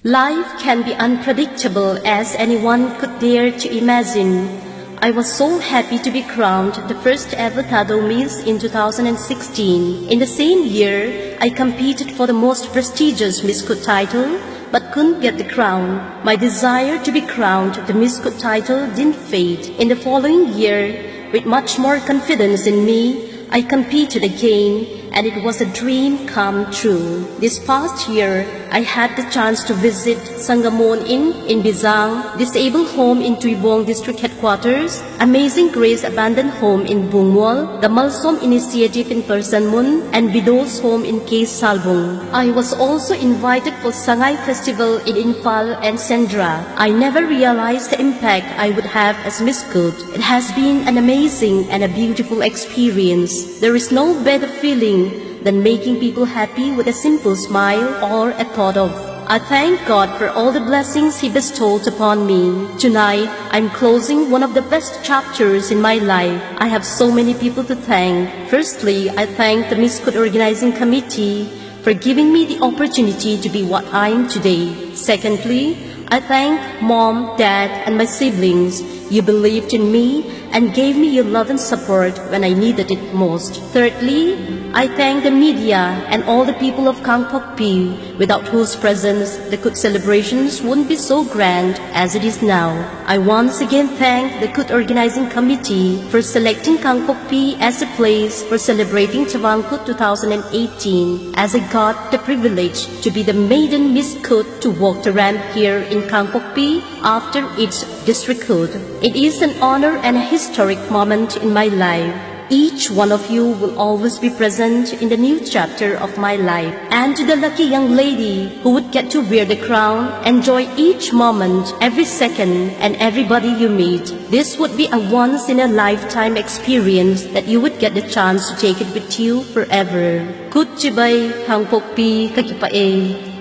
Life can be unpredictable as anyone could dare to imagine. I was so happy to be crowned the first ever Tado Miss in 2016. In the same year, I competed for the most prestigious Miss Kut title, but couldn't get the crown. My desire to be crowned the Miss Kut title didn't fade. In the following year, with much more confidence in me, I competed again, and it was a dream come true. This past year, I had the chance to visit Sangamon Inn in Bizang, Disabled Home in Tuibong District Headquarters, Amazing Grace Abandoned Home in Bungwal, the Malsom Initiative in Persanmun, and Widow's Home in Case Salbung. I was also invited for Sangay Festival in Infal and Sendra. I never realized the impact I would have as Miss Kut. It has been an amazing and a beautiful experience. There is no better feeling than making people happy with a simple smile or a thought of. I thank God for all the blessings He bestowed upon me. Tonight, I'm closing one of the best chapters in my life. I have so many people to thank. Firstly, I thank the Miss Kut Organizing Committee for giving me the opportunity to be what I am today. Secondly, I thank Mom, Dad, and my siblings. You believed in me and gave me your love and support when I needed it most. Thirdly, I thank the media and all the people of Kangpokpi, without whose presence the Kut celebrations wouldn't be so grand as it is now. I once again thank the Kut Organizing Committee for selecting Kangpokpi as a place for celebrating Chavang Kut 2018, as I got the privilege to be the maiden Miss Kut to walk the ramp here in Kangpokpi after its districthood. It is an honor and a historic moment in my life. Each one of you will always be present in the new chapter of my life. And to the lucky young lady who would get to wear the crown, enjoy each moment, every second, and everybody you meet. This would be a once-in-a-lifetime experience that you would get the chance to take it with you forever. Kut Chibay Kangpokpi Kakipae.